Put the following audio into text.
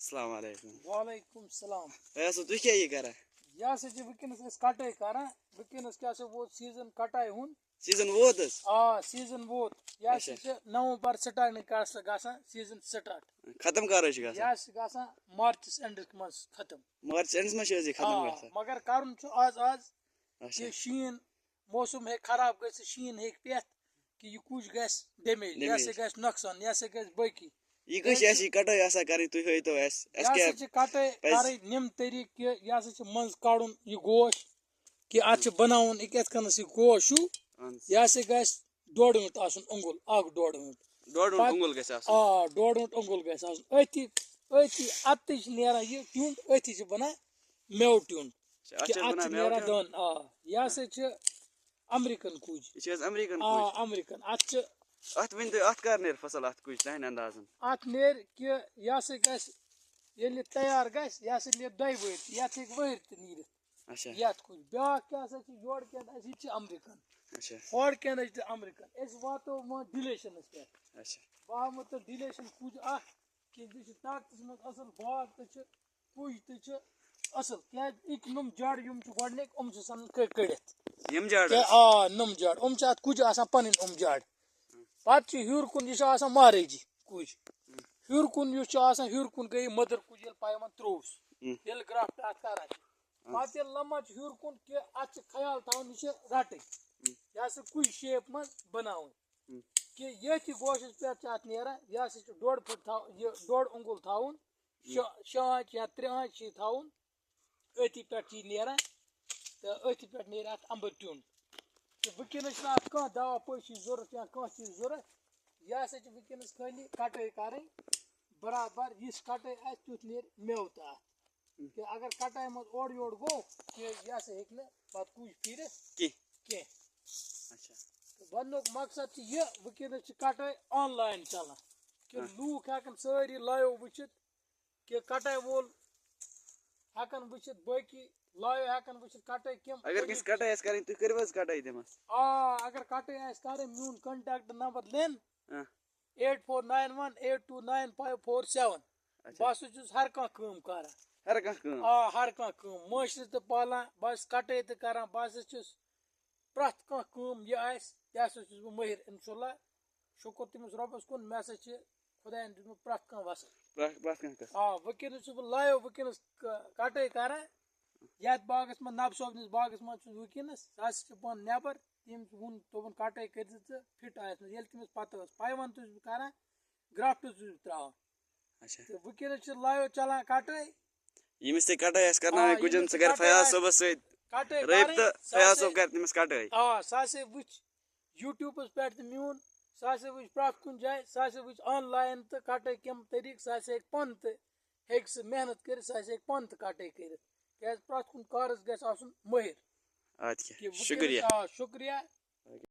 السلام علیکم وعلیکم السلام. ایسا تُہۍ کیٛاہ یہِ کران یہ ہسا ونکس کٹائی کران ونکس کیا ووت سیزن کٹائی ہُنٛد سیٖزن ووت حظ سیزن ووت یہ ہسا نومبر سٹارٹ گژھان سیزن سٹارٹ ختم کر حظ چھُ یہ گژھان گژھان مارچس اینڈس مز ختم مارچ اینڈس منٛز چھُ حظ یہِ ختم گژھان مگر کرُن چھُ آز اچھا کہ شیٖن موسم ہیٚکہِ خراب گٔژھِتھ شیٖن ہیٚکہِ پیٚتھ کہ یہ کُج گژھِ ڈیمیج یہ ہسا گژھِ نۄقصان یہ ہسا گژھِ باقی یہِ کٔژ چھِ اَسہِ یہِ کٹٲے آسان کَرٕنۍ تُہۍ ہٲیتو اَسہِ یہ ہسا چھِ کٹٲے کرٕنۍ نِم طریٖقہٕ کہِ یہ ہسا چھِ منٛز کڑُن یہ گوش کہ اتھ چھِ بناوُن یہِ کِتھ کٔنس یہِ گوش چھُ یہ ہسا گژھِ ڈۄڈ ؤنٹ آسُن اوٚنگُل اکھ ڈۄڈ ؤنٹ ڈۄڈ ؤنٹ اوٚنگُل گژھِ آسُن ڈۄڈ ؤنٹ اوٚنگُل گژھِ آسُن أتھی اتھٕے چھِ نیران یہِ ٹیوٚنٛڈ أتھی چھِ بنان میوٕ ٹیوٚنٛڈ اَتھ چھِ اتھ چھِ نیران دٲن یہ ہسا چھِ امریکن کُج یہِ چھِ حظ امریکن امریکن اتھ چھِ اتھ ؤنۍتو اتھ کر نیرِ فصل اتھ کُج تہنٛدِ اندازن اتھ نیرِ کہِ یہ ہسا گژھِ ییٚلہِ تیار گژھِ یہ ہسا نیرِ دۄیہِ ؤہرۍ تہِ یتھ ہیٚکہِ ؤہرۍ تہِ نیٖرِتھ اچھا یتھ کُج بیاکھ کیٛاہ ہسا چھِ یورٕ کٮ۪ن اسہِ یہِ چھِ امریکن اچھا ہورٕ کٮ۪ن اسہِ چھِ امریکن أسۍ واتو وۄنۍ ڈِلیشنس پٮ۪ٹھ اچھا بہٕ ہاوہو تۄہہِ ڈِلیشن کُج اکھ کہِ یہِ چھِ طاقتس منٛز اصل باغ تہِ چھِ کُج تہِ چھِ اصل کیٛازِ اِک نُم جڑ یِم چھِ گۄڈنِکۍ یِم چھِ آسان کٔڑِتھ یِم جڑ نُم جڑ یِم چھِ اتھ کُجہِ آسان پنٕنۍ یِم جڑ پتہٕ چھُ ہیوٚر کُن یہِ چھُ آسان مہرٲجی کُج ہیوٚر کُن یُس چھُ آسان ہیوٚر کُن گٔے مٔدٕر کُج ییٚلہِ پیوان ترووُس ییٚلہِ گرافٹ اتھ کران چھِ پتہٕ ییٚلہِ لمان چھُ ہیوٚر کُن کہِ اتھ چھُ خیال تھاوُن یہِ چھِ رٹٕنۍ یہِ ہسا کُج شیپ منٛز بناوٕنۍ کہِ ییٚتھۍ گوشس پٮ۪ٹھ چھِ اتھ نیران یہِ ہسا چھُ ڈۄڈ فُٹ یہِ ڈۄڈ اوٚنگُل تھاوُن 6 آنچہِ یا 3 آنچہِ چھِ تھاوُن أتھی پٮ۪ٹھ چھِ یہِ نیران تہٕ أتھی پٮ۪ٹھ نیرِ اتھ امبٕر ٹیوٚنٛڈ تہٕ وٕنکیٚنس چھُنہٕ اتھ کانٛہہ دوا پٲشی ضروٗرت یا کانٛہہ چیٖز ضروٗرت یہِ ہسا چھِ وٕنکیٚنس خٲلی کٹٲے کرٕنۍ برابر یِژھ کٹٲے آسہِ تیُتھ نیرِ میوٕ تہِ اتھ کہِ اگر کٹاے منٛز اورٕ یورٕ گوٚو کہِ یہِ ہسا ہیٚکہِ نہٕ پتہٕ کُج پھیٖرِتھ کینٛہہ تہٕ وننُک مقصد چھُ یہِ وٕنکیٚنس چھِ کٹٲے آن لاین چلان کہِ لوٗکھ ہیٚکن سٲری لایو وٕچھِتھ کہِ کٹاے وول ہیٚکن وٕچھِتھ باقٕے لایو ہیٚکن وٕچھِتھ کٹٲے کِم اگر کٲنٛسہِ کٹٲے آسہِ کَرٕنۍ تُہۍ کٔرِو حظ کٹٲے تٔمِس اگر کٹٲے آسہِ کرٕنۍ میون کنٹیکٹ نمبر لین 8491829547 بہٕ ہسا چھُس ہر کانٛہہ کٲم کران ہر کانٛہہ کٲم ہر کانٛہہ کٲم مٲشرِ تہِ پالان بہٕ ہسا کٹٲے تہِ کران بہٕ ہسا چھُس پرٛٮ۪تھ کانٛہہ کٲم یہِ آسہِ یہِ ہسا چھُس بہٕ مٲہِر انشاء اللہ شُکر تٔمِس رۄبس کُن مےٚ ہسا چھِ خۄداین دیُتمُت پرٛٮ۪تھ کانٛہہ وسل وٕنکیٚنس چھُس بہٕ لایو وٕنکیٚنس کٹٲے کران یتھ باغس منٛز نبہٕ صٲبنِس باغس منٛز چھُس وٕنکیٚنس سُہ ہسا چھُ پانہٕ نیبر تٔمۍ ووٚن دوٚپُن کٹٲے کٔرزِ ژٕ فِٹ آسہِ نہٕ ییٚلہِ تٔمِس پتہ ٲس پیوند تہِ چھُس بہٕ کران گرافٹ چھُس بہٕ تراوان تہٕ وٕنکیٚنس چھِ لایو چلان کٹٲے ییٚمِس تہِ کٹٲے آسہِ کرناوٕنۍ کُجن سُہ کرِ فیاض صٲبس سۭتۍ رٲبطہٕ فیاض صٲب کرِ تٔمِس کٹٲے سُہ ہسا وٕچھ یوٗٹیوٗبس پٮ۪ٹھ تہِ میون سُہ ہسا وٕچھ پرٛٮ۪تھ کُنہِ جایہِ سُہ ہسا وٕچھ آن لاین تہٕ کٹٲے کَمہِ طریٖقہٕ سُہ ہسا ہیٚکہِ پانہٕ تہِ ہیٚکہِ سُہ محنت کٔرِتھ سُہ ہسا ہیٚکہِ پانہٕ تہِ کٹٲے کٔرِتھ کیٛازِ پرٛٮ۪تھ کُنہِ کارس گژھِ آسُن مٲہِر اَدٕ کیٛاہ شُکریہ شُکریہ